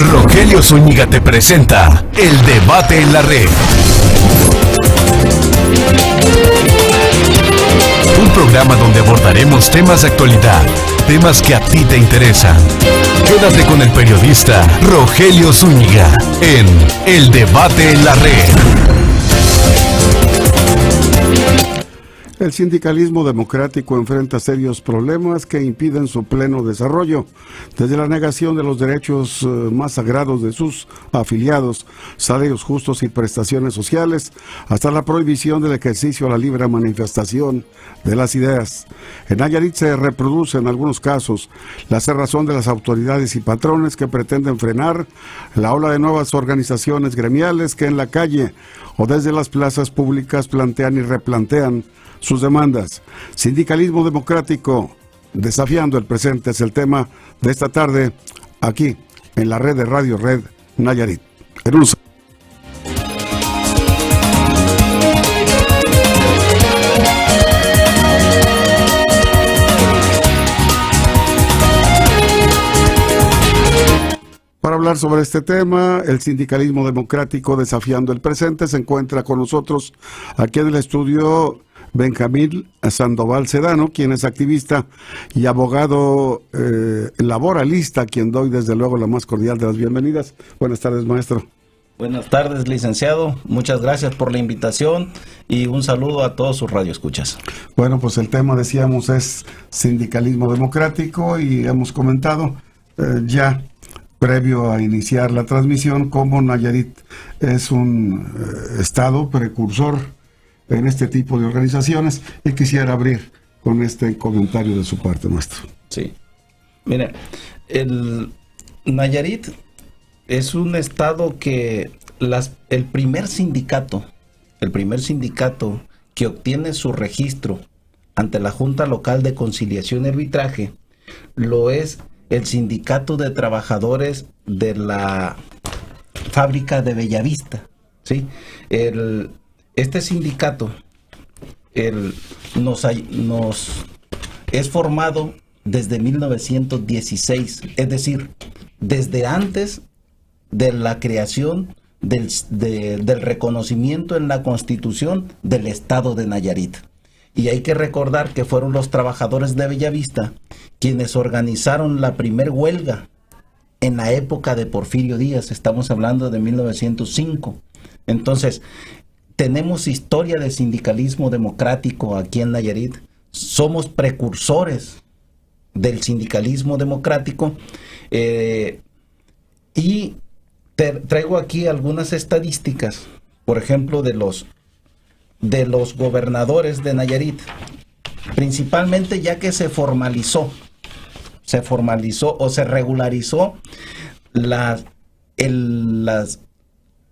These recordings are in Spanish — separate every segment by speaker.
Speaker 1: Rogelio Zúñiga te presenta El Debate en la Red. Un programa donde abordaremos temas de actualidad, temas que a ti te interesan. Quédate con el periodista Rogelio Zúñiga en El Debate en la Red.
Speaker 2: El sindicalismo democrático enfrenta serios problemas que impiden su pleno desarrollo, desde la negación de los derechos más sagrados de sus afiliados, salarios justos y prestaciones sociales, hasta la prohibición del ejercicio a la libre manifestación de las ideas. En Nayarit se reproduce en algunos casos la cerrazón de las autoridades y patrones que pretenden frenar la ola de nuevas organizaciones gremiales que en la calle o desde las plazas públicas plantean y replantean sus demandas. Sindicalismo democrático desafiando el presente es el tema de esta tarde aquí en la red de Radio Red Nayarit. Para hablar sobre este tema, el sindicalismo democrático desafiando el presente, se encuentra con nosotros aquí en el estudio Benjamín Sandoval Sedano, quien es activista y abogado laboralista, a quien doy desde luego la más cordial de las bienvenidas. Buenas tardes, maestro.
Speaker 3: Buenas tardes, licenciado. Muchas gracias por la invitación y un saludo a todos sus radioescuchas.
Speaker 2: Bueno, pues el tema, decíamos, es sindicalismo democrático y hemos comentado ya previo a iniciar la transmisión cómo Nayarit es un estado precursor en este tipo de organizaciones, y quisiera abrir con este comentario de su parte, maestro.
Speaker 3: Sí. Mire, el Nayarit es un estado que el primer sindicato que obtiene su registro ante la Junta Local de Conciliación y Arbitraje lo es el Sindicato de Trabajadores de la Fábrica de Bellavista, ¿sí? Este sindicato es formado desde 1916, es decir, desde antes de la creación del reconocimiento en la Constitución del Estado de Nayarit. Y hay que recordar que fueron los trabajadores de Bellavista quienes organizaron la primer huelga en la época de Porfirio Díaz, estamos hablando de 1905. Entonces, tenemos historia de sindicalismo democrático aquí en Nayarit, somos precursores del sindicalismo democrático, y traigo aquí algunas estadísticas, por ejemplo, de los gobernadores de Nayarit, principalmente ya que se formalizó o se regularizó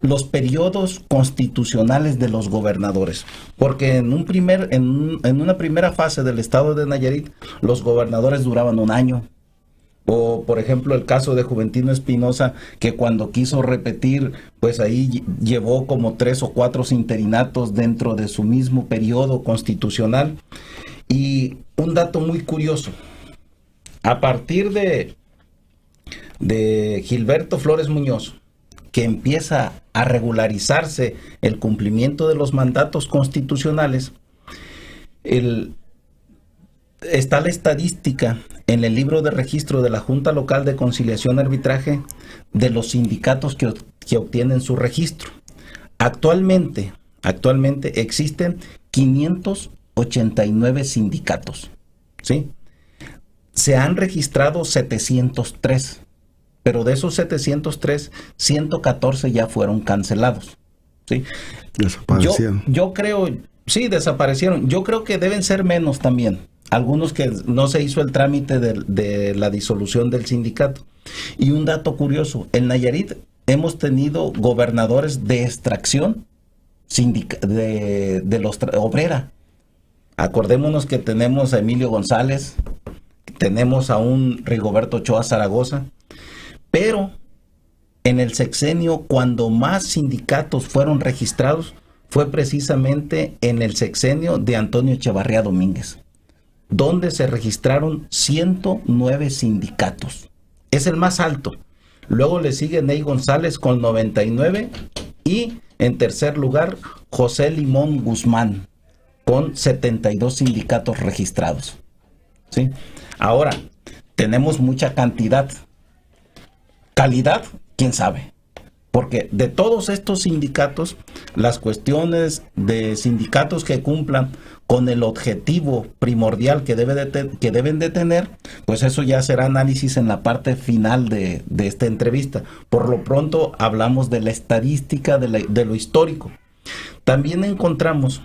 Speaker 3: los periodos constitucionales de los gobernadores, porque en una primera fase del estado de Nayarit los gobernadores duraban un año, o por ejemplo el caso de Juventino Espinosa, que cuando quiso repetir, pues ahí llevó como 3 o 4 interinatos dentro de su mismo periodo constitucional. Y un dato muy curioso, a partir de Gilberto Flores Muñoz, que empieza a regularizarse el cumplimiento de los mandatos constitucionales, está la estadística en el libro de registro de la Junta Local de Conciliación y Arbitraje de los sindicatos que obtienen su registro. Actualmente existen 589 sindicatos, ¿sí? Se han registrado 703. Pero de esos 703, 114 ya fueron cancelados, ¿sí?
Speaker 2: Desaparecieron.
Speaker 3: Yo creo, sí, desaparecieron. Yo creo que deben ser menos también. Algunos que no se hizo el trámite de la disolución del sindicato. Y un dato curioso, en Nayarit hemos tenido gobernadores de extracción de los obrera. Acordémonos que tenemos a Emilio González, tenemos a un Rigoberto Ochoa Zaragoza. Pero en el sexenio, cuando más sindicatos fueron registrados, fue precisamente en el sexenio de Antonio Echevarría Domínguez, donde se registraron 109 sindicatos. Es el más alto. Luego le sigue Ney González con 99 y en tercer lugar José Limón Guzmán con 72 sindicatos registrados. ¿Sí? Ahora, tenemos mucha cantidad. Calidad, quién sabe. Porque de todos estos sindicatos, las cuestiones de sindicatos que cumplan con el objetivo primordial que deben de tener, pues eso ya será análisis en la parte final de esta entrevista. Por lo pronto hablamos de la estadística, de lo histórico. También encontramos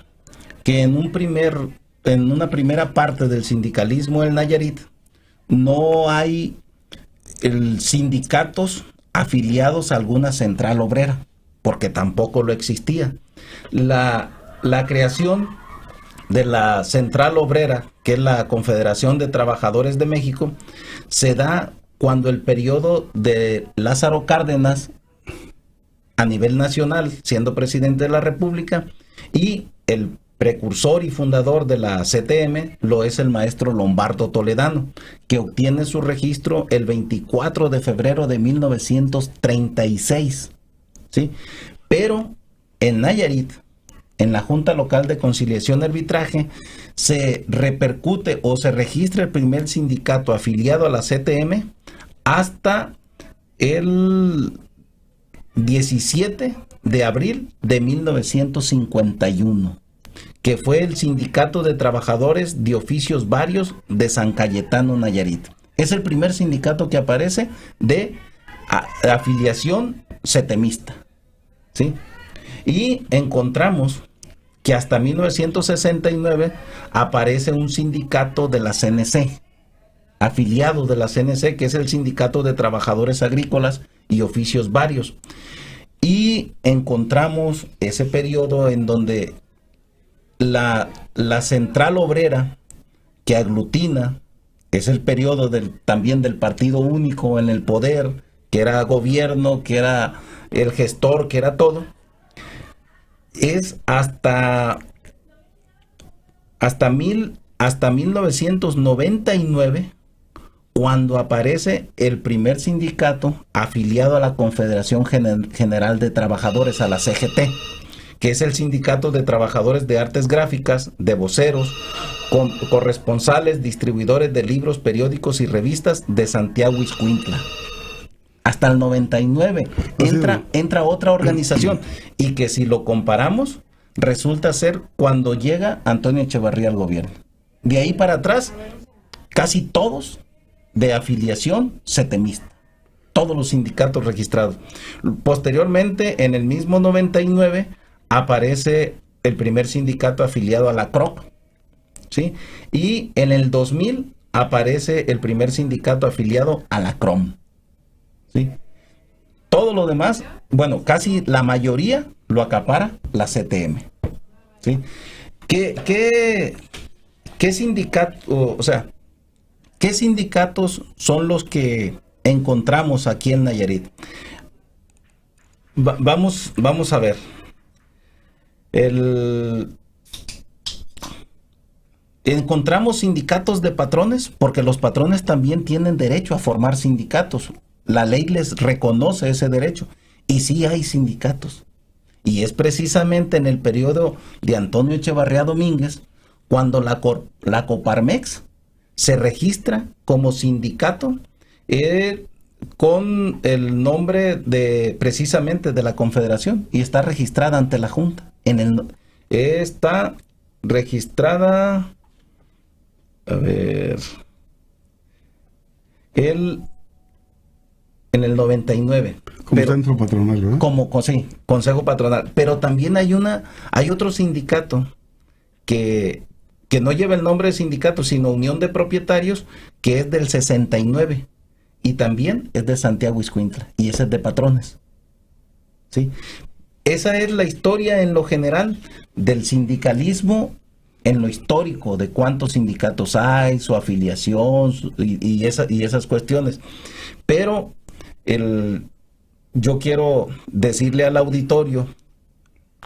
Speaker 3: que en una primera parte del sindicalismo en Nayarit no hay sindicatos afiliados a alguna central obrera, porque tampoco lo existía. La creación de la central obrera, que es la Confederación de Trabajadores de México, se da cuando el periodo de Lázaro Cárdenas a nivel nacional, siendo presidente de la República, y el precursor y fundador de la CTM lo es el maestro Lombardo Toledano, que obtiene su registro el 24 de febrero de 1936. ¿Sí? Pero en Nayarit, en la Junta Local de Conciliación y Arbitraje, se repercute o se registra el primer sindicato afiliado a la CTM hasta el 17 de abril de 1951. Que fue el Sindicato de Trabajadores de Oficios Varios de San Cayetano, Nayarit. Es el primer sindicato que aparece de afiliación setemista, ¿sí? Y encontramos que hasta 1969 aparece un sindicato de la CNC, afiliado de la CNC, que es el Sindicato de Trabajadores Agrícolas y Oficios Varios. Y encontramos ese periodo en donde la central obrera que aglutina, es el periodo también del partido único en el poder, que era gobierno, que era el gestor, que era todo, es hasta 1999 cuando aparece el primer sindicato afiliado a la Confederación General de Trabajadores, a la CGT, que es el Sindicato de Trabajadores de Artes Gráficas, de voceros, corresponsales, distribuidores de libros, periódicos y revistas de Santiago Ixcuintla. Hasta el 99 entra otra organización, y que si lo comparamos, resulta ser cuando llega Antonio Echeverría al gobierno. De ahí para atrás, casi todos de afiliación setemista. Todos los sindicatos registrados. Posteriormente, en el mismo 99, aparece el primer sindicato afiliado a la CROC, ¿sí? Y en el 2000 aparece el primer sindicato afiliado a la CROM, ¿sí? Todo lo demás, bueno, casi la mayoría lo acapara la CTM, ¿sí? ¿Qué sindicato, o sea, qué sindicatos son los que encontramos aquí en Nayarit? Vamos a ver. Encontramos sindicatos de patrones, porque los patrones también tienen derecho a formar sindicatos. La ley les reconoce ese derecho, y sí hay sindicatos. Y es precisamente en el periodo de Antonio Echevarría Domínguez cuando la Coparmex se registra como sindicato con el nombre precisamente de la Confederación, y está registrada ante la Junta. Está registrada, a ver, en el 99.
Speaker 2: Como centro patronal, ¿verdad?
Speaker 3: Sí, consejo patronal. Pero también hay otro sindicato que no lleva el nombre de sindicato, sino Unión de Propietarios, que es del 69. Y también es de Santiago Ixcuintla, y ese es de patrones, ¿sí? Esa es la historia en lo general del sindicalismo, en lo histórico, de cuántos sindicatos hay, su afiliación y esas cuestiones. Pero yo quiero decirle al auditorio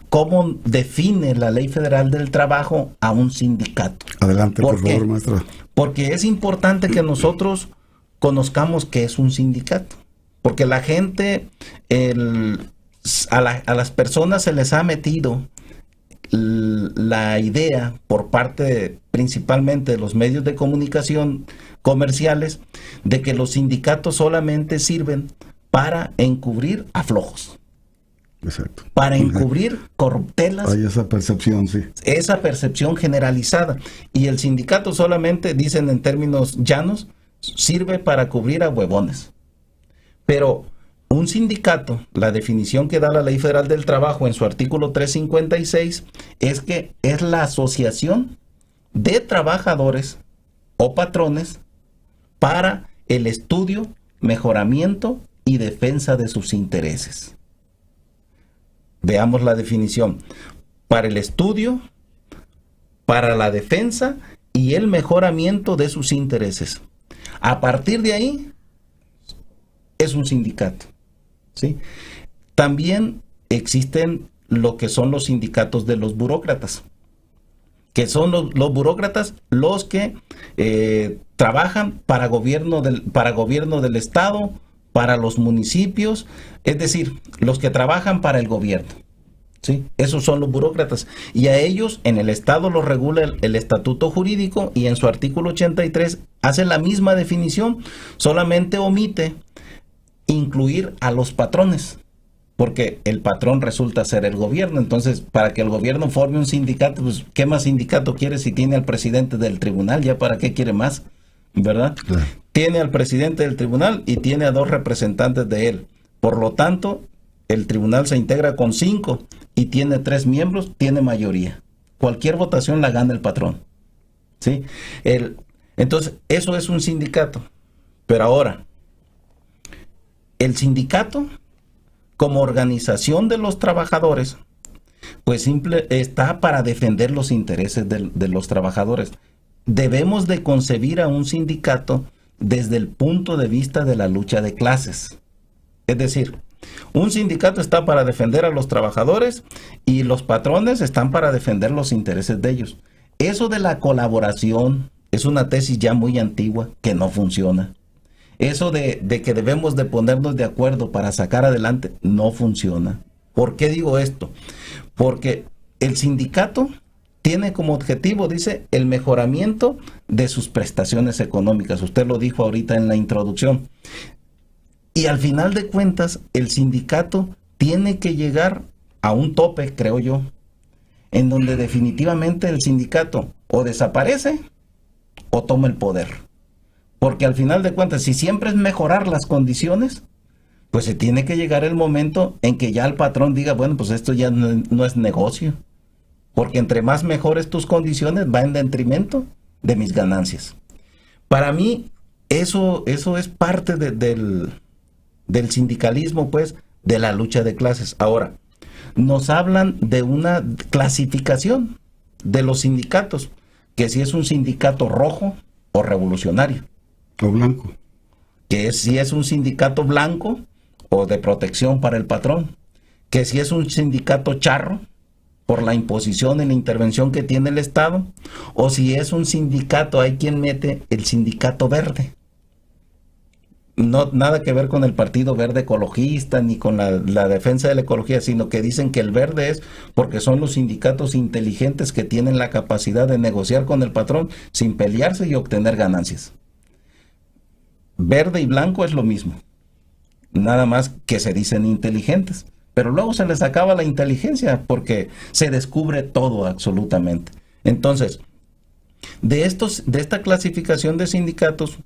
Speaker 3: cómo define la Ley Federal del Trabajo a un sindicato.
Speaker 2: Adelante, por favor, maestra.
Speaker 3: Porque es importante que nosotros conozcamos qué es un sindicato. porque la gente, a las personas se les ha metido la idea por parte principalmente de los medios de comunicación comerciales de que los sindicatos solamente sirven para encubrir a flojos.
Speaker 2: Exacto.
Speaker 3: Para encubrir corruptelas.
Speaker 2: Hay esa percepción, sí.
Speaker 3: Esa percepción generalizada. Y el sindicato solamente, dicen en términos llanos, sirve para cubrir a huevones. Pero un sindicato, la definición que da la Ley Federal del Trabajo en su artículo 356, es que es la asociación de trabajadores o patrones para el estudio, mejoramiento y defensa de sus intereses. Veamos la definición. Para el estudio, para la defensa y el mejoramiento de sus intereses. A partir de ahí, es un sindicato, ¿sí? También existen lo que son los sindicatos de los burócratas, que son los burócratas los que trabajan para gobierno del Estado, para los municipios, es decir, los que trabajan para el gobierno, ¿sí? Esos son los burócratas. Y a ellos en el Estado los regula el Estatuto Jurídico y en su artículo 83 hace la misma definición, solamente omite incluir a los patrones, porque el patrón resulta ser el gobierno. Entonces, para que el gobierno forme un sindicato, pues, ¿qué más sindicato quiere si tiene al presidente del tribunal? ¿Ya para qué quiere más? ¿Verdad? Claro. Tiene al presidente del tribunal y tiene a 2 representantes de él. Por lo tanto, el tribunal se integra con 5 y tiene 3 miembros, tiene mayoría. Cualquier votación la gana el patrón, ¿sí? Entonces, eso es un sindicato. Pero ahora, el sindicato, como organización de los trabajadores, pues está para defender los intereses de los trabajadores. Debemos de concebir a un sindicato desde el punto de vista de la lucha de clases. Es decir, un sindicato está para defender a los trabajadores y los patrones están para defender los intereses de ellos. Eso de la colaboración es una tesis ya muy antigua que no funciona. Eso de que debemos de ponernos de acuerdo para sacar adelante no funciona. ¿Por qué digo esto? Porque el sindicato tiene como objetivo, dice, el mejoramiento de sus prestaciones económicas. Usted lo dijo ahorita en la introducción. Y al final de cuentas, el sindicato tiene que llegar a un tope, creo yo, en donde definitivamente el sindicato o desaparece o toma el poder. Porque al final de cuentas, si siempre es mejorar las condiciones, pues se tiene que llegar el momento en que ya el patrón diga, bueno, pues esto ya no es negocio. Porque entre más mejores tus condiciones, va en detrimento de mis ganancias. Para mí, eso es parte del sindicalismo, pues, de la lucha de clases. Ahora, nos hablan de una clasificación de los sindicatos, que si es un sindicato rojo o revolucionario.
Speaker 2: O blanco.
Speaker 3: Que si es un sindicato blanco o de protección para el patrón. Que si es un sindicato charro por la imposición y la intervención que tiene el Estado. O si es un sindicato, hay quien mete el sindicato verde. No, nada que ver con el Partido Verde Ecologista ni con la defensa de la ecología, sino que dicen que el verde es porque son los sindicatos inteligentes que tienen la capacidad de negociar con el patrón sin pelearse y obtener ganancias. Verde y blanco es lo mismo, nada más que se dicen inteligentes, pero luego se les acaba la inteligencia porque se descubre todo absolutamente. Entonces, de esta clasificación de sindicatos,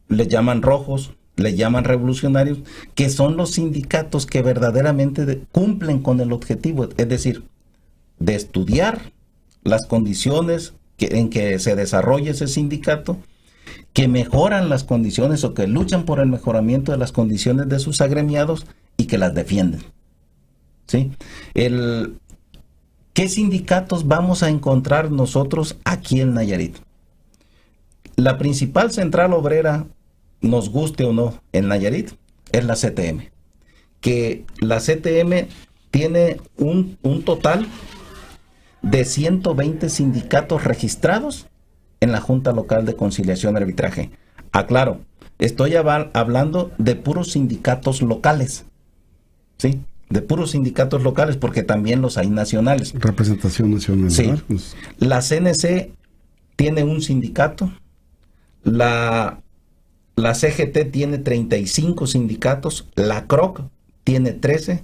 Speaker 3: le llaman rojos, le llaman revolucionarios, que son los sindicatos que verdaderamente cumplen con el objetivo, es decir, de estudiar las condiciones en que se desarrolla ese sindicato, que mejoran las condiciones o que luchan por el mejoramiento de las condiciones de sus agremiados y que las defienden, ¿sí? ¿Qué sindicatos vamos a encontrar nosotros aquí en Nayarit? La principal central obrera, nos guste o no, en Nayarit, es la CTM. Que la CTM tiene un total de 120 sindicatos registrados en la Junta Local de Conciliación y Arbitraje. Aclaro, estoy hablando de puros sindicatos locales, ¿sí? De puros sindicatos locales, porque también los hay nacionales.
Speaker 2: Representación nacional.
Speaker 3: Sí.
Speaker 2: ¿Verdad? Pues,
Speaker 3: La CNC tiene un sindicato, la CGT tiene 35 sindicatos, la CROC tiene 13,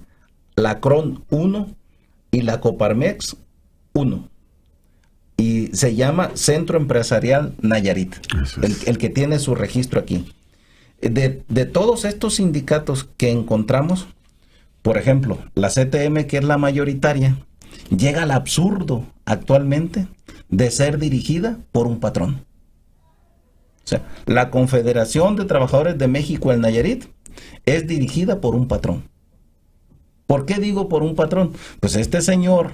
Speaker 3: la CRON 1 y la Coparmex 1. Y se llama Centro Empresarial Nayarit, el que tiene su registro aquí. De todos estos sindicatos que encontramos, por ejemplo, la CTM, que es la mayoritaria, llega al absurdo actualmente de ser dirigida por un patrón. O sea, la Confederación de Trabajadores de México, el Nayarit, es dirigida por un patrón. ¿Por qué digo por un patrón? Pues este señor,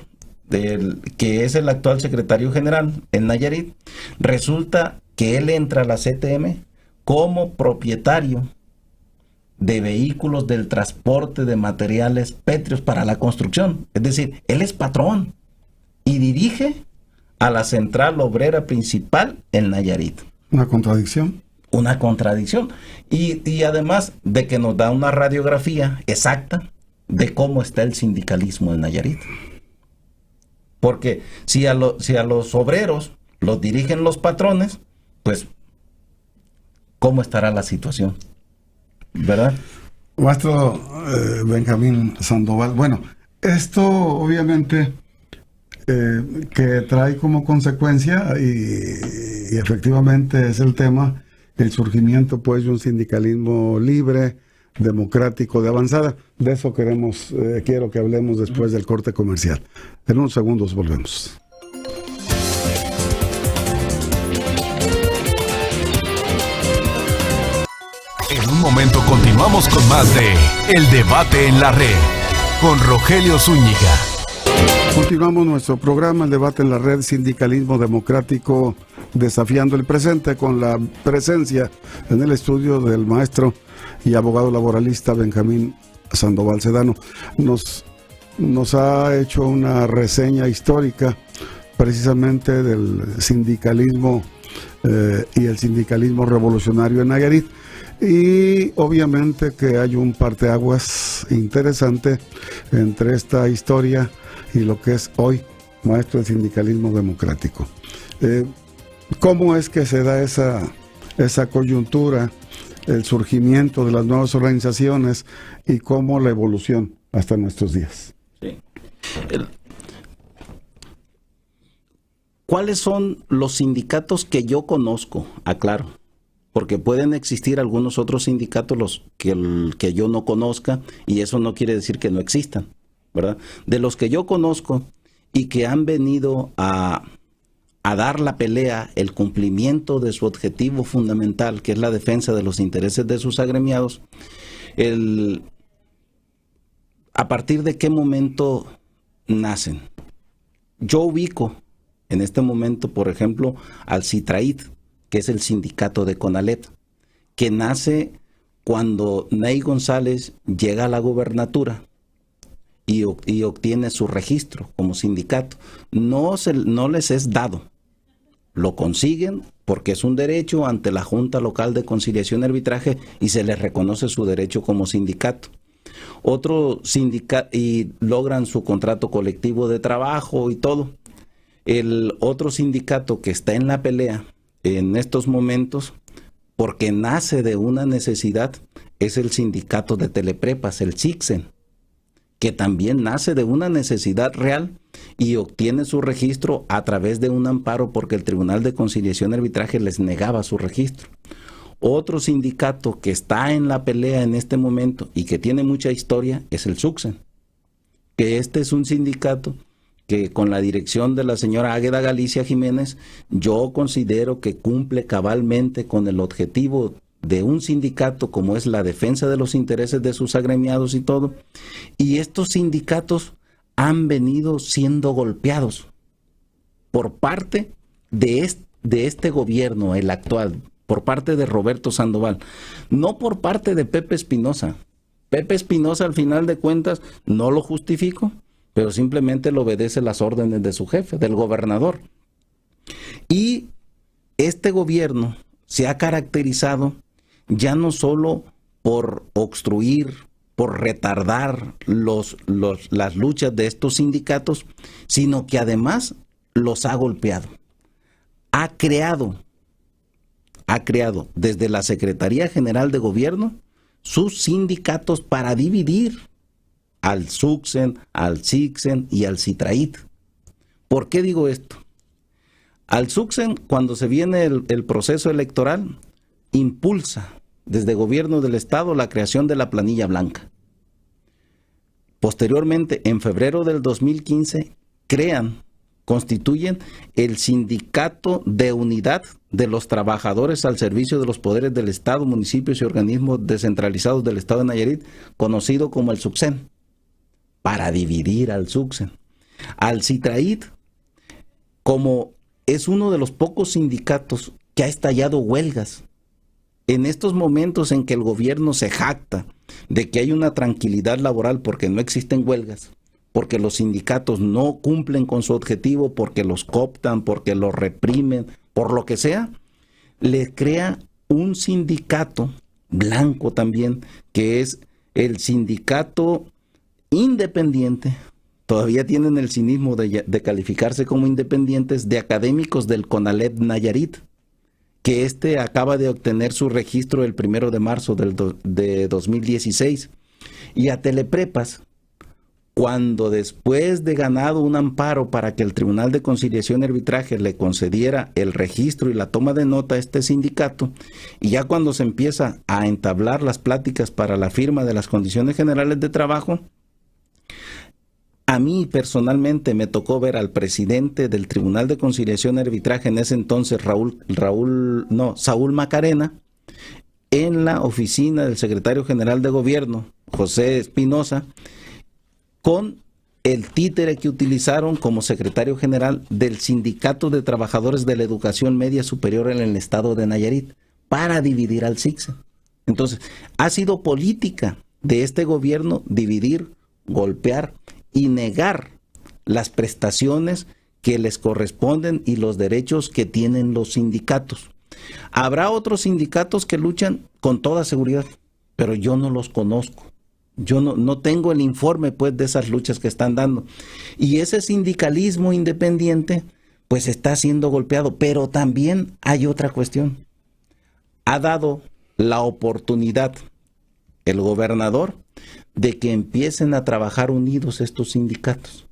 Speaker 3: que es el actual secretario general en Nayarit, resulta que él entra a la CTM como propietario de vehículos del transporte de materiales pétreos para la construcción. Es decir, él es patrón y dirige a la central obrera principal en Nayarit.
Speaker 2: una contradicción.
Speaker 3: Una contradicción. Y además de que nos da una radiografía exacta de cómo está el sindicalismo en Nayarit. Porque si a los obreros los dirigen los patrones, pues, ¿cómo estará la situación? ¿Verdad?
Speaker 2: Maestro Benjamín Sandoval, bueno, esto obviamente que trae como consecuencia y efectivamente es el tema, el surgimiento pues de un sindicalismo libre, democrático, de avanzada. De eso quiero que hablemos después del corte comercial. En unos segundos volvemos.
Speaker 1: En un momento continuamos con más de El Debate en la Red con Rogelio Zúñiga.
Speaker 2: Continuamos nuestro programa, el debate en la red, sindicalismo democrático desafiando el presente, con la presencia en el estudio del maestro y abogado laboralista Benjamín Sandoval Sedano. Nos ha hecho una reseña histórica precisamente del sindicalismo y el sindicalismo revolucionario en Nayarit. Y obviamente que hay un parteaguas interesante entre esta historia y lo que es hoy, maestro, el sindicalismo democrático. ¿Cómo es que se da esa coyuntura, el surgimiento de las nuevas organizaciones y cómo la evolución hasta nuestros días?
Speaker 3: Sí. ¿Cuáles son los sindicatos que yo conozco? Aclaro, porque pueden existir algunos otros sindicatos que yo no conozca, y eso no quiere decir que no existan, ¿verdad? De los que yo conozco y que han venido a dar la pelea, el cumplimiento de su objetivo fundamental, que es la defensa de los intereses de sus agremiados, ¿a partir de qué momento nacen? Yo ubico en este momento, por ejemplo, al CITRAIT, que es el sindicato de CONALEP, que nace cuando Ney González llega a la gobernatura y obtiene su registro como sindicato. No les es dado, lo consiguen porque es un derecho ante la Junta Local de Conciliación y Arbitraje y se les reconoce su derecho como sindicato. Otro sindicato, y logran su contrato colectivo de trabajo y todo. El otro sindicato que está en la pelea en estos momentos, porque nace de una necesidad, es el sindicato de teleprepas, el SICSEN, que también nace de una necesidad real y obtiene su registro a través de un amparo porque el Tribunal de Conciliación y Arbitraje les negaba su registro. Otro sindicato que está en la pelea en este momento y que tiene mucha historia es el SUCSEN, que este es un sindicato que con la dirección de la señora Águeda Galicia Jiménez, yo considero que cumple cabalmente con el objetivo de un sindicato como es la defensa de los intereses de sus agremiados y todo. Y estos sindicatos han venido siendo golpeados por parte de este gobierno, el actual, por parte de Roberto Sandoval, no por parte de Pepe Espinosa. Pepe Espinosa, al final de cuentas, no lo justifico, pero simplemente le obedece las órdenes de su jefe, del gobernador. Y este gobierno se ha caracterizado ya no solo por obstruir, por retardar las luchas de estos sindicatos, sino que además los ha golpeado. Ha creado desde la Secretaría General de Gobierno sus sindicatos para dividir al SUCSEN, al CICSEN y al CITRAIT. ¿Por qué digo esto? Al SUCSEN, cuando se viene el proceso electoral, impulsa desde Gobierno del Estado la creación de la planilla blanca. Posteriormente, en febrero del 2015, constituyen el Sindicato de Unidad de los Trabajadores al Servicio de los Poderes del Estado, municipios y organismos descentralizados del Estado de Nayarit, conocido como el SUCSEN, para dividir al SUCSEN. Al CITRAIT, como es uno de los pocos sindicatos que ha estallado huelgas, en estos momentos en que el gobierno se jacta de que hay una tranquilidad laboral porque no existen huelgas, porque los sindicatos no cumplen con su objetivo, porque los cooptan, porque los reprimen, por lo que sea, le crea un sindicato blanco también, que es el sindicato independiente. Todavía tienen el cinismo de calificarse como independientes, de académicos del CONALEP Nayarit, que acaba de obtener su registro el 1 de marzo de 2016. Y a Teleprepas, cuando después de ganado un amparo para que el Tribunal de Conciliación y Arbitraje le concediera el registro y la toma de nota a este sindicato, y ya cuando se empieza a entablar las pláticas para la firma de las condiciones generales de trabajo, a mí personalmente me tocó ver al presidente del Tribunal de Conciliación y Arbitraje, en ese entonces Saúl Macarena, en la oficina del secretario general de Gobierno, José Espinosa, con el títere que utilizaron como secretario general del Sindicato de Trabajadores de la Educación Media Superior en el estado de Nayarit, para dividir al CICSEN. Entonces, ha sido política de este gobierno dividir, golpear y negar las prestaciones que les corresponden y los derechos que tienen los sindicatos. Habrá otros sindicatos que luchan con toda seguridad, pero yo no los conozco. Yo no tengo el informe pues de esas luchas que están dando. Y ese sindicalismo independiente pues está siendo golpeado. Pero también hay otra cuestión. Ha dado la oportunidad el gobernador de que empiecen a trabajar unidos estos sindicatos.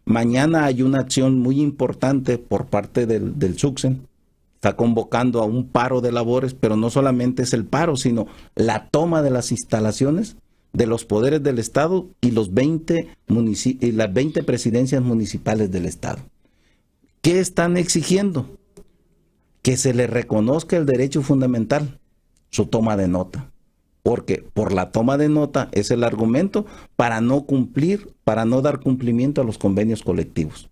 Speaker 3: Mañana hay una acción muy importante por parte del SUCSEN. Está convocando a un paro de labores, pero no solamente es el paro, sino la toma de las instalaciones de los poderes del Estado y las 20 presidencias municipales del Estado. ¿Qué están exigiendo? Que se les reconozca el derecho fundamental, su toma de nota. Porque por la toma de nota es el argumento para no dar cumplimiento a los convenios colectivos.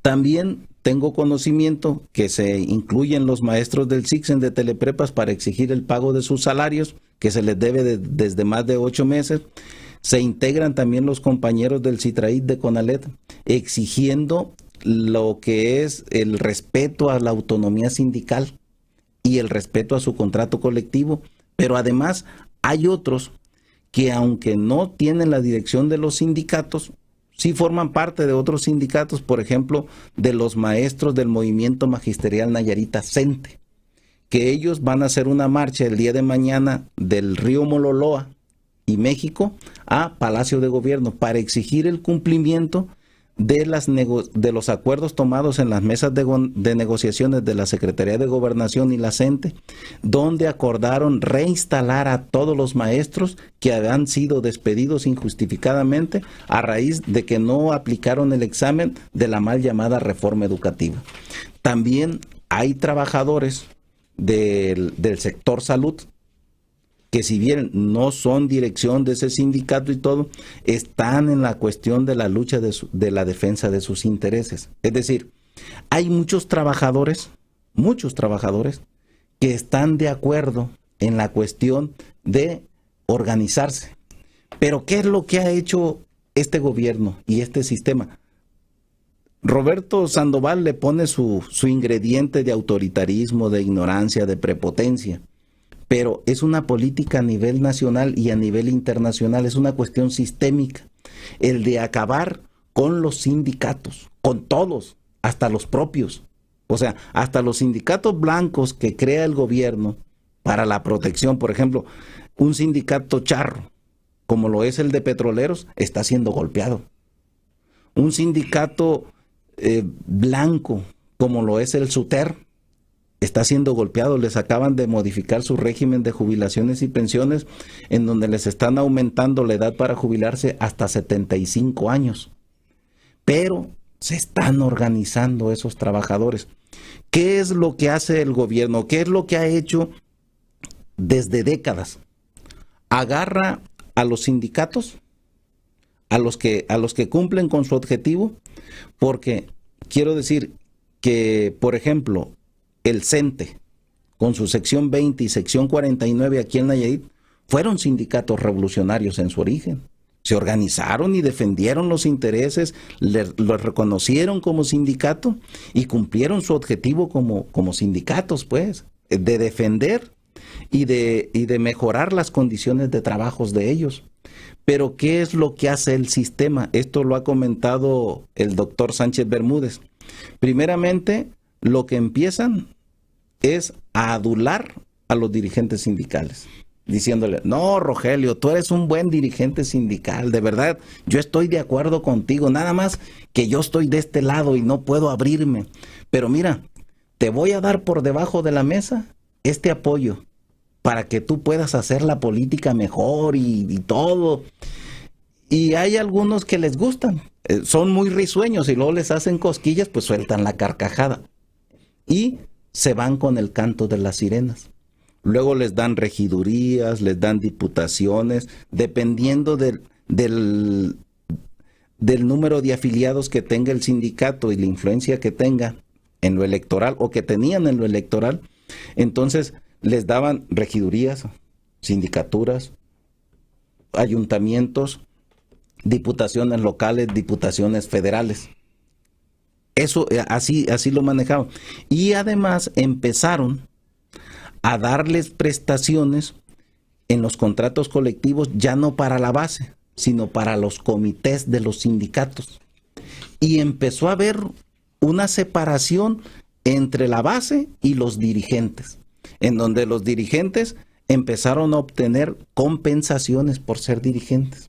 Speaker 3: También tengo conocimiento que se incluyen los maestros del CICSEN de Teleprepas para exigir el pago de sus salarios, que se les debe desde más de 8 meses. Se integran también los compañeros del CITRAIT de CONALEP, exigiendo lo que es el respeto a la autonomía sindical y el respeto a su contrato colectivo. Pero además hay otros que, aunque no tienen la dirección de los sindicatos, sí forman parte de otros sindicatos, por ejemplo, de los maestros del Movimiento Magisterial Nayarita CENTE, que ellos van a hacer una marcha el día de mañana del río Mololoa y México a Palacio de Gobierno para exigir el cumplimiento de los acuerdos tomados en las mesas de negociaciones de la Secretaría de Gobernación y la CENTE, donde acordaron reinstalar a todos los maestros que habían sido despedidos injustificadamente a raíz de que no aplicaron el examen de la mal llamada reforma educativa. También hay trabajadores del sector salud que, si bien no son dirección de ese sindicato y todo, están en la cuestión de la lucha de la defensa de sus intereses. Es decir, hay muchos trabajadores que están de acuerdo en la cuestión de organizarse. Pero ¿qué es lo que ha hecho este gobierno y este sistema? Roberto Sandoval le pone su ingrediente de autoritarismo, de ignorancia, de prepotencia. pero es una política a nivel nacional y a nivel internacional, es una cuestión sistémica, el de acabar con los sindicatos, con todos, hasta los propios, o sea, hasta los sindicatos blancos que crea el gobierno para la protección. Por ejemplo, un sindicato charro, como lo es el de petroleros, está siendo golpeado. Un sindicato blanco, como lo es el SUTER, está siendo golpeado. Les acaban de modificar su régimen de jubilaciones y pensiones, en donde les están aumentando la edad para jubilarse hasta 75 años. Pero se están organizando esos trabajadores. ¿Qué es lo que hace el gobierno? ¿Qué es lo que ha hecho desde décadas? Agarra a los sindicatos, a los que cumplen con su objetivo, porque quiero decir que, por ejemplo, el CENTE, con su sección 20 y sección 49 aquí en Nayarit, fueron sindicatos revolucionarios en su origen. Se organizaron y defendieron los intereses, los reconocieron como sindicato y cumplieron su objetivo como sindicatos, pues, de defender y de mejorar las condiciones de trabajos de ellos. Pero ¿qué es lo que hace el sistema? Esto lo ha comentado el doctor Sánchez Bermúdez. Primeramente, lo que empiezan es a adular a los dirigentes sindicales, diciéndole: no, Rogelio, tú eres un buen dirigente sindical, de verdad, yo estoy de acuerdo contigo, nada más que yo estoy de este lado y no puedo abrirme, pero mira, te voy a dar por debajo de la mesa este apoyo para que tú puedas hacer la política mejor y todo. Y hay algunos que les gustan, son muy risueños, y luego les hacen cosquillas, pues sueltan la carcajada y se van con el canto de las sirenas. Luego les dan regidurías, les dan diputaciones, dependiendo del número de afiliados que tenga el sindicato y la influencia que tenga en lo electoral, o que tenían en lo electoral. Entonces les daban regidurías, sindicaturas, ayuntamientos, diputaciones locales, diputaciones federales. Eso así lo manejaban. Y además empezaron a darles prestaciones en los contratos colectivos, ya no para la base, sino para los comités de los sindicatos. Y empezó a haber una separación entre la base y los dirigentes, en donde los dirigentes empezaron a obtener compensaciones por ser dirigentes.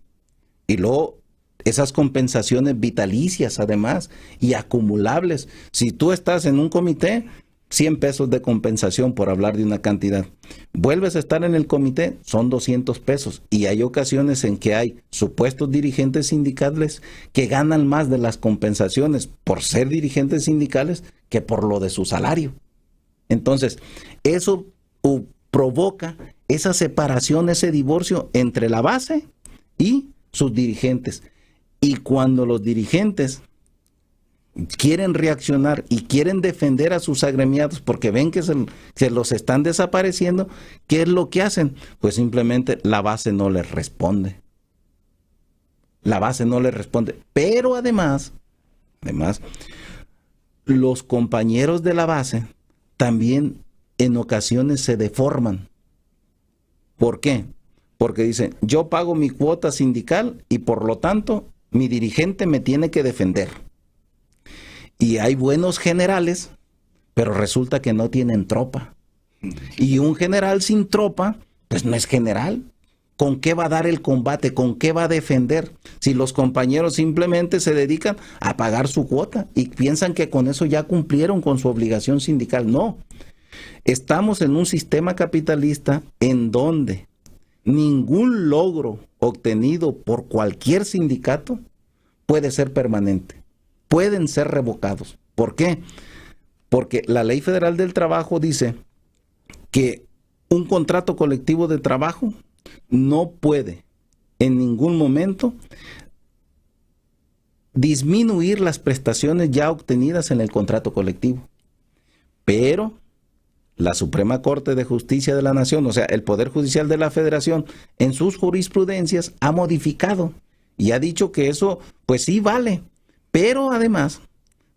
Speaker 3: Y luego esas compensaciones vitalicias, además, y acumulables. Si tú estás en un comité, 100 pesos de compensación, por hablar de una cantidad. Vuelves a estar en el comité, son 200 pesos. Y hay ocasiones en que hay supuestos dirigentes sindicales que ganan más de las compensaciones por ser dirigentes sindicales que por lo de su salario. Entonces, eso provoca esa separación, ese divorcio entre la base y sus dirigentes. Y cuando los dirigentes quieren reaccionar y quieren defender a sus agremiados porque ven que se los están desapareciendo, ¿qué es lo que hacen? Pues simplemente la base no les responde. La base no les responde. Pero además, los compañeros de la base también en ocasiones se deforman. ¿Por qué? Porque dicen: yo pago mi cuota sindical y por lo tanto mi dirigente me tiene que defender. Y hay buenos generales, pero resulta que no tienen tropa. Y un general sin tropa, pues no es general. ¿Con qué va a dar el combate? ¿Con qué va a defender? Si los compañeros simplemente se dedican a pagar su cuota y piensan que con eso ya cumplieron con su obligación sindical. No. Estamos en un sistema capitalista en donde ningún logro obtenido por cualquier sindicato puede ser permanente. Pueden ser revocados. ¿Por qué? Porque la Ley Federal del Trabajo dice que un contrato colectivo de trabajo no puede en ningún momento disminuir las prestaciones ya obtenidas en el contrato colectivo. Pero la Suprema Corte de Justicia de la Nación, o sea, el Poder Judicial de la Federación, en sus jurisprudencias ha modificado y ha dicho que eso pues sí vale. Pero además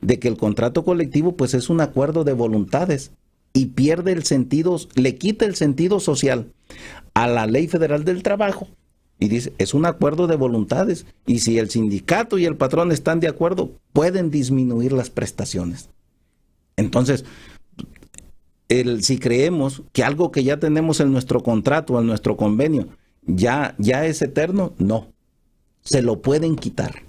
Speaker 3: de que el contrato colectivo pues es un acuerdo de voluntades y pierde el sentido, le quita el sentido social a la Ley Federal del Trabajo y dice, es un acuerdo de voluntades y si el sindicato y el patrón están de acuerdo, pueden disminuir las prestaciones. Entonces, si creemos que algo que ya tenemos en nuestro contrato, en nuestro convenio, ya es eterno, no, se lo pueden quitar.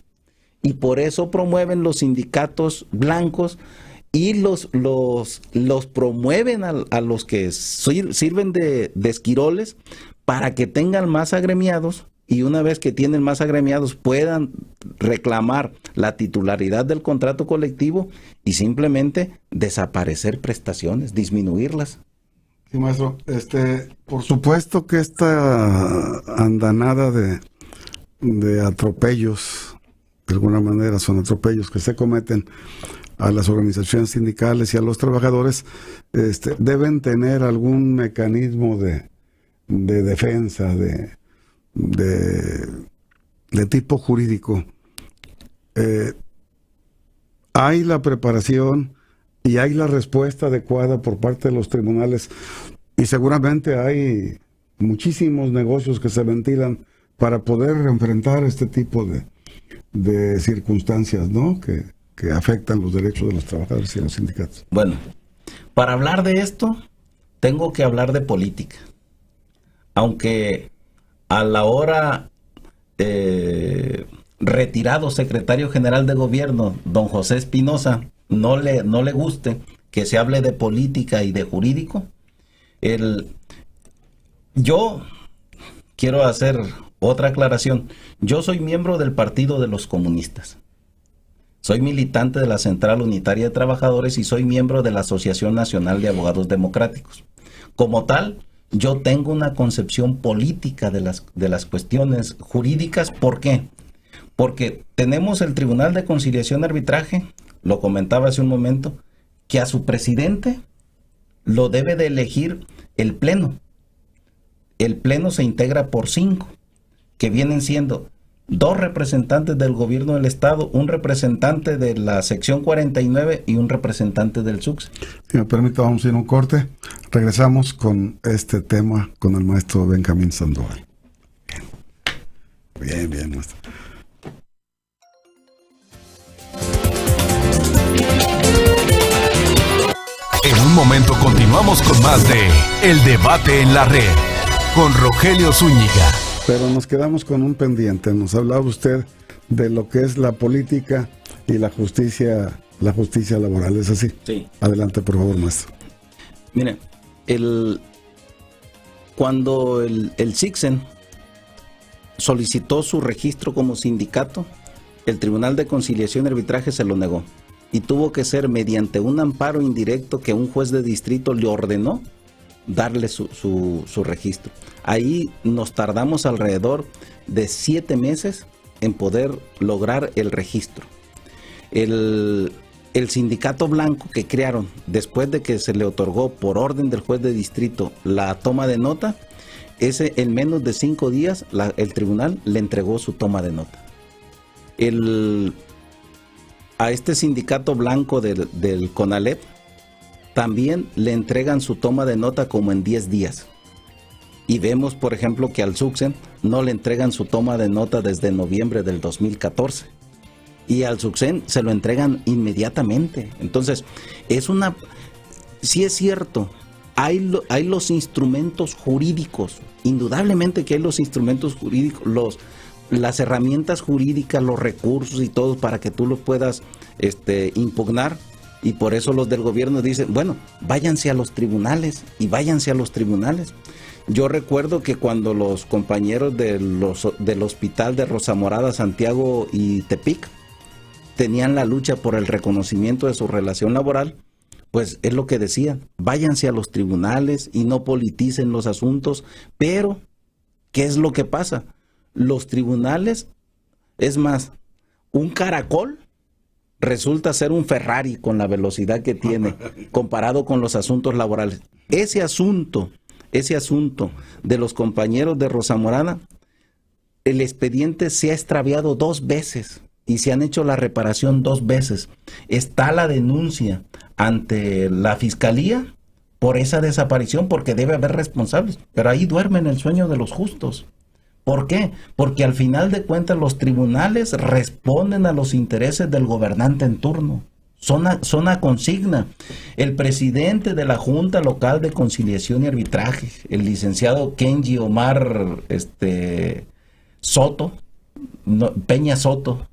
Speaker 3: Y por eso promueven los sindicatos blancos y los promueven a los que sirven de esquiroles para que tengan más agremiados y una vez que tienen más agremiados puedan reclamar la titularidad del contrato colectivo y simplemente desaparecer prestaciones, disminuirlas.
Speaker 2: Sí, maestro. Por supuesto que esta andanada de atropellos, de alguna manera son atropellos que se cometen a las organizaciones sindicales y a los trabajadores, deben tener algún mecanismo de defensa, de tipo jurídico. Hay la preparación y hay la respuesta adecuada por parte de los tribunales y seguramente hay muchísimos negocios que se ventilan para poder enfrentar este tipo de circunstancias, ¿no? que afectan los derechos de los trabajadores y los sindicatos.
Speaker 3: Bueno, para hablar de esto tengo que hablar de política, aunque a la hora retirado secretario general de gobierno, don José Espinosa, no le guste que se hable de política y de jurídico. Yo quiero hacer otra aclaración. Yo soy miembro del Partido de los Comunistas. Soy militante de la Central Unitaria de Trabajadores y soy miembro de la Asociación Nacional de Abogados Democráticos. Como tal, yo tengo una concepción política de las cuestiones jurídicas. ¿Por qué? Porque tenemos el Tribunal de Conciliación y Arbitraje, lo comentaba hace un momento, que a su presidente lo debe de elegir el Pleno. El Pleno se integra por 5, que vienen siendo 2 representantes del gobierno del Estado, un representante de la sección 49 y un representante del SUCS.
Speaker 2: Si me permite, vamos a ir a un corte. Regresamos con este tema con el maestro Benjamín Sandoval. Bien, maestro.
Speaker 1: En un momento continuamos con más de El Debate en la Red con Rogelio Zúñiga.
Speaker 2: Pero nos quedamos con un pendiente. Nos hablaba usted de lo que es la política y la justicia laboral. ¿Es así?
Speaker 3: Sí.
Speaker 2: Adelante, por favor, maestro.
Speaker 3: Mire, cuando el CICSEN solicitó su registro como sindicato, el Tribunal de Conciliación y Arbitraje se lo negó. Y tuvo que ser mediante un amparo indirecto que un juez de distrito le ordenó darle su registro. Ahí nos tardamos alrededor de 7 meses en poder lograr el registro. El sindicato blanco que crearon después de que se le otorgó por orden del juez de distrito la toma de nota, en menos de 5 días el tribunal le entregó su toma de nota. A este sindicato blanco del CONALEP también le entregan su toma de nota como en 10 días. Y vemos, por ejemplo, que al SUCSEN no le entregan su toma de nota desde noviembre del 2014. Y al SUCSEN se lo entregan inmediatamente. Entonces, sí es cierto, hay los instrumentos jurídicos. Indudablemente que hay los instrumentos jurídicos, las herramientas jurídicas, los recursos y todo para que tú los puedas impugnar. Y por eso los del gobierno dicen, bueno, váyanse a los tribunales y váyanse a los tribunales. Yo recuerdo que cuando los compañeros del hospital de Rosa Morada, Santiago y Tepic tenían la lucha por el reconocimiento de su relación laboral, pues es lo que decían, váyanse a los tribunales y no politicen los asuntos. Pero, ¿qué es lo que pasa? Los tribunales, es más, un caracol resulta ser un Ferrari con la velocidad que tiene comparado con los asuntos laborales. Ese asunto de los compañeros de Rosa Morada, el expediente se ha extraviado 2 veces y se han hecho la reparación 2 veces. Está la denuncia ante la fiscalía por esa desaparición, porque debe haber responsables, pero ahí duermen el sueño de los justos. ¿Por qué? Porque al final de cuentas los tribunales responden a los intereses del gobernante en turno. Son a consigna. El presidente de la Junta Local de Conciliación y Arbitraje, el licenciado Kenji Omar Peña Soto,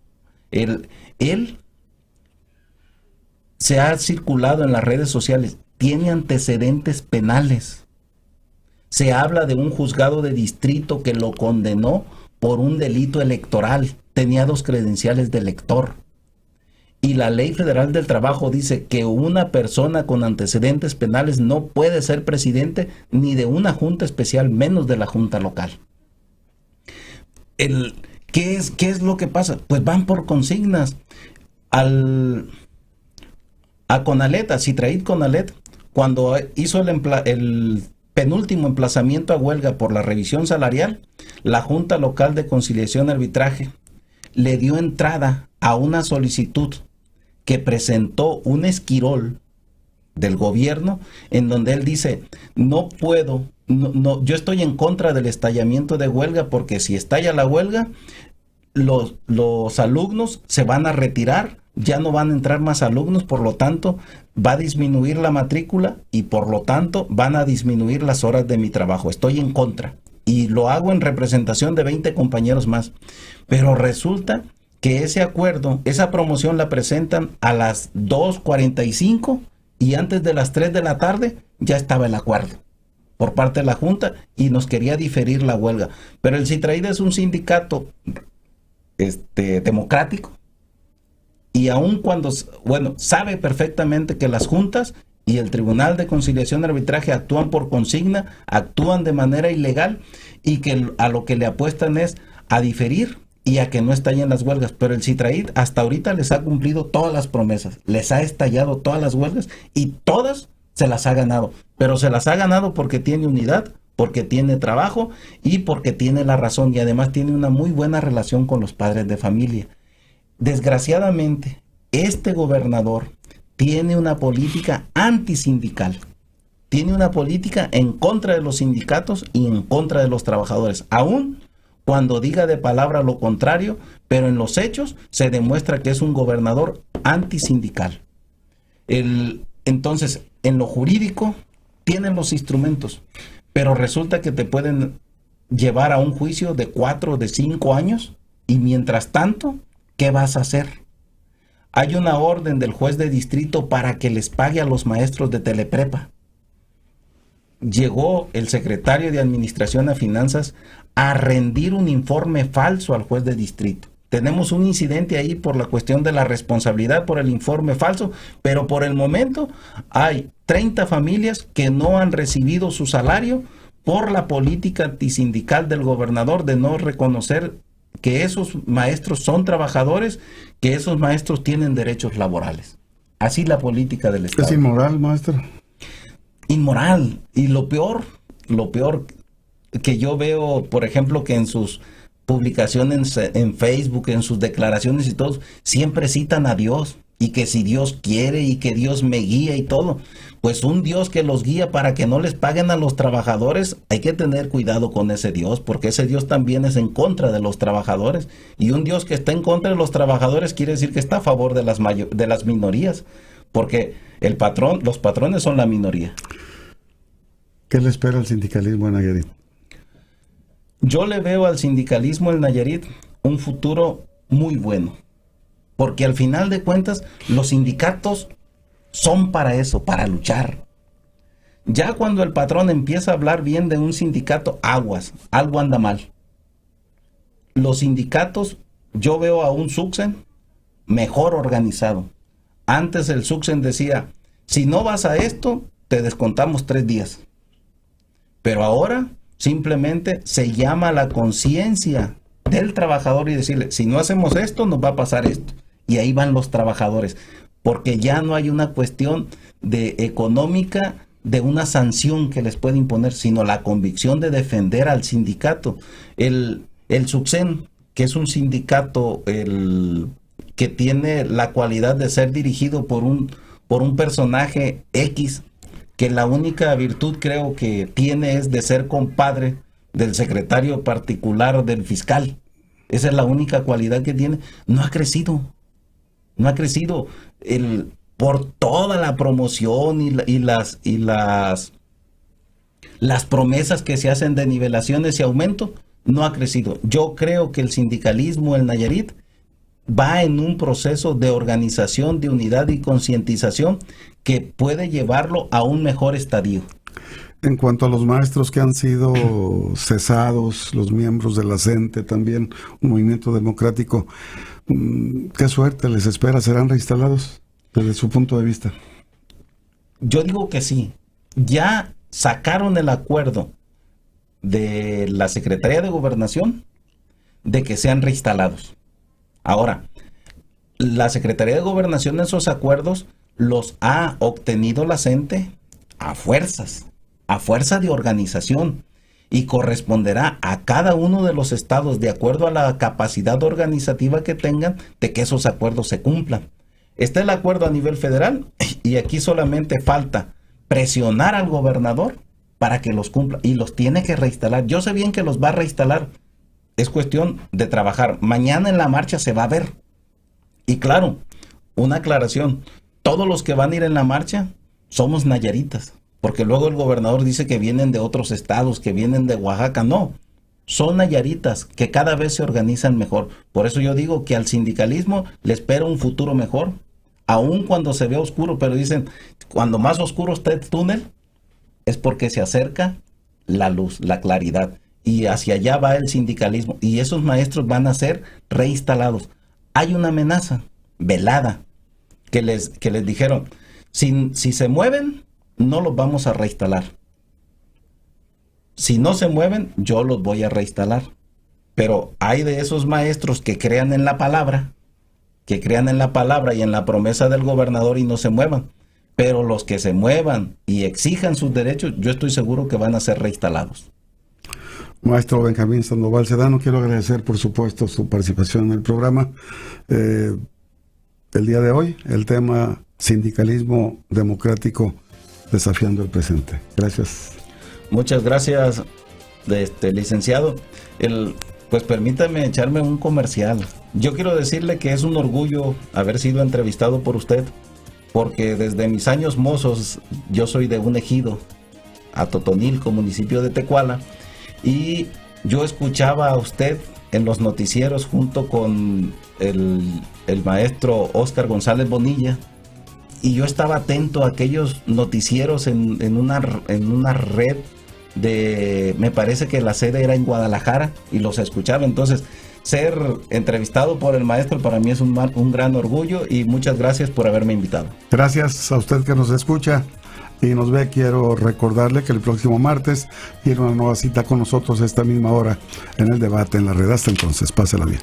Speaker 3: él se ha circulado en las redes sociales, tiene antecedentes penales. Se habla de un juzgado de distrito que lo condenó por un delito electoral. Tenía 2 credenciales de elector. Y la Ley Federal del Trabajo dice que una persona con antecedentes penales no puede ser presidente ni de una junta especial, menos de la junta local. ¿Qué es lo que pasa? Pues van por consignas. A Conalet, a Citraid Conalet, cuando hizo el penúltimo emplazamiento a huelga por la revisión salarial, la Junta Local de Conciliación y Arbitraje le dio entrada a una solicitud que presentó un esquirol del gobierno, en donde él dice, no puedo, yo estoy en contra del estallamiento de huelga, porque si estalla la huelga, los alumnos se van a retirar, ya no van a entrar más alumnos, por lo tanto va a disminuir la matrícula y por lo tanto van a disminuir las horas de mi trabajo. Estoy en contra y lo hago en representación de 20 compañeros más. Pero resulta que ese acuerdo, esa promoción la presentan a las 2:45 y antes de las 3 de la tarde ya estaba el acuerdo por parte de la Junta y nos quería diferir la huelga. Pero el Citraid es un sindicato democrático. Y aun cuando, sabe perfectamente que las juntas y el Tribunal de Conciliación y Arbitraje actúan por consigna, actúan de manera ilegal y que a lo que le apuestan es a diferir y a que no estallen las huelgas. Pero el Citraid hasta ahorita les ha cumplido todas las promesas, les ha estallado todas las huelgas y todas se las ha ganado. Pero se las ha ganado porque tiene unidad, porque tiene trabajo y porque tiene la razón y además tiene una muy buena relación con los padres de familia. Desgraciadamente, este gobernador tiene una política antisindical, tiene una política en contra de los sindicatos y en contra de los trabajadores, aún cuando diga de palabra lo contrario, pero en los hechos se demuestra que es un gobernador antisindical. Entonces, en lo jurídico, tienen los instrumentos, pero resulta que te pueden llevar a un juicio de 4 o de 5 años y mientras tanto, ¿qué vas a hacer? Hay una orden del juez de distrito para que les pague a los maestros de teleprepa. Llegó el secretario de Administración a Finanzas a rendir un informe falso al juez de distrito. Tenemos un incidente ahí por la cuestión de la responsabilidad por el informe falso, pero por el momento hay 30 familias que no han recibido su salario por la política antisindical del gobernador de no reconocer que esos maestros son trabajadores, que esos maestros tienen derechos laborales. Así la política del Estado.
Speaker 2: ¿Es inmoral, maestro?
Speaker 3: Inmoral. Y lo peor que yo veo, por ejemplo, que en sus publicaciones en Facebook, en sus declaraciones y todo, siempre citan a Dios. Y que si Dios quiere y que Dios me guía y todo. Pues un Dios que los guía para que no les paguen a los trabajadores, hay que tener cuidado con ese Dios, porque ese Dios también es en contra de los trabajadores. Y un Dios que está en contra de los trabajadores quiere decir que está a favor de las minorías, porque los patrones son la minoría.
Speaker 2: ¿Qué le espera al sindicalismo en Nayarit?
Speaker 3: Yo le veo al sindicalismo en Nayarit un futuro muy bueno. Porque al final de cuentas, los sindicatos son para eso, para luchar. Ya cuando el patrón empieza a hablar bien de un sindicato, aguas, algo anda mal. Los sindicatos, yo veo a un SUCSEN mejor organizado. Antes el SUCSEN decía, si no vas a esto, te descontamos 3 días. Pero ahora simplemente se llama a la conciencia del trabajador y decirle, si no hacemos esto, nos va a pasar esto. Y ahí van los trabajadores, porque ya no hay una cuestión de económica, de una sanción que les puede imponer, sino la convicción de defender al sindicato. El SUCSEN, que es un sindicato que tiene la cualidad de ser dirigido por un personaje X, que la única virtud creo que tiene es de ser compadre del secretario particular del fiscal. Esa es la única cualidad que tiene. No ha crecido. No ha crecido. Por toda la promoción y las promesas que se hacen de nivelaciones y aumento, no ha crecido. Yo creo que el sindicalismo en Nayarit va en un proceso de organización, de unidad y concientización que puede llevarlo a un mejor estadio.
Speaker 2: En cuanto a los maestros que han sido cesados, los miembros de la CENTE también, un movimiento democrático, ¿qué suerte les espera? ¿Serán reinstalados desde su punto de vista?
Speaker 3: Yo digo que sí. Ya sacaron el acuerdo de la Secretaría de Gobernación de que sean reinstalados. Ahora, la Secretaría de Gobernación esos acuerdos los ha obtenido la CENTE a fuerza de organización, y corresponderá a cada uno de los estados, de acuerdo a la capacidad organizativa que tengan, de que esos acuerdos se cumplan. Está el acuerdo a nivel federal y aquí solamente falta presionar al gobernador para que los cumpla, y los tiene que reinstalar. Yo sé bien que los va a reinstalar. Es cuestión de trabajar. Mañana en la marcha se va a ver. Y claro, una aclaración. Todos los que van a ir en la marcha somos nayaritas. Porque luego el gobernador dice que vienen de otros estados, que vienen de Oaxaca. No, son nayaritas que cada vez se organizan mejor. Por eso yo digo que al sindicalismo le espera un futuro mejor. Aun cuando se ve oscuro, pero dicen, cuando más oscuro está el túnel, es porque se acerca la luz, la claridad. Y hacia allá va el sindicalismo. Y esos maestros van a ser reinstalados. Hay una amenaza velada que les dijeron, si se mueven, no los vamos a reinstalar. Si no se mueven, yo los voy a reinstalar. Pero hay de esos maestros que crean en la palabra, y en la promesa del gobernador y no se muevan. Pero los que se muevan y exijan sus derechos, yo estoy seguro que van a ser reinstalados.
Speaker 2: Maestro Benjamín Sandoval Sedano, quiero agradecer, por supuesto, su participación en el programa. El día de hoy, el tema sindicalismo democrático desafiando el presente. Gracias.
Speaker 3: Muchas gracias, licenciado. Pues permítame echarme un comercial. Yo quiero decirle que es un orgullo haber sido entrevistado por usted, porque desde mis años mozos yo soy de un ejido, Atotonilco, municipio de Tecuala, y yo escuchaba a usted en los noticieros junto con el maestro Óscar González Bonilla, y yo estaba atento a aquellos noticieros en una red me parece que la sede era en Guadalajara, y los escuchaba. Entonces, ser entrevistado por el maestro para mí es un gran orgullo, y muchas gracias por haberme invitado.
Speaker 2: Gracias a usted que nos escucha y nos ve. Quiero recordarle que el próximo martes tiene una nueva cita con nosotros a esta misma hora en el debate en la red. Hasta entonces, pásela bien.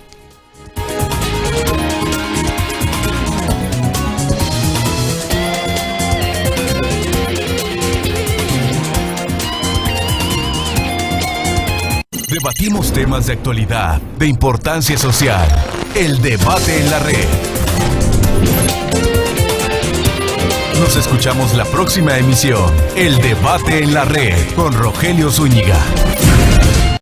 Speaker 1: Debatimos temas de actualidad, de importancia social. El debate en la red. Nos escuchamos la próxima emisión. El debate en la red con Rogelio Zúñiga.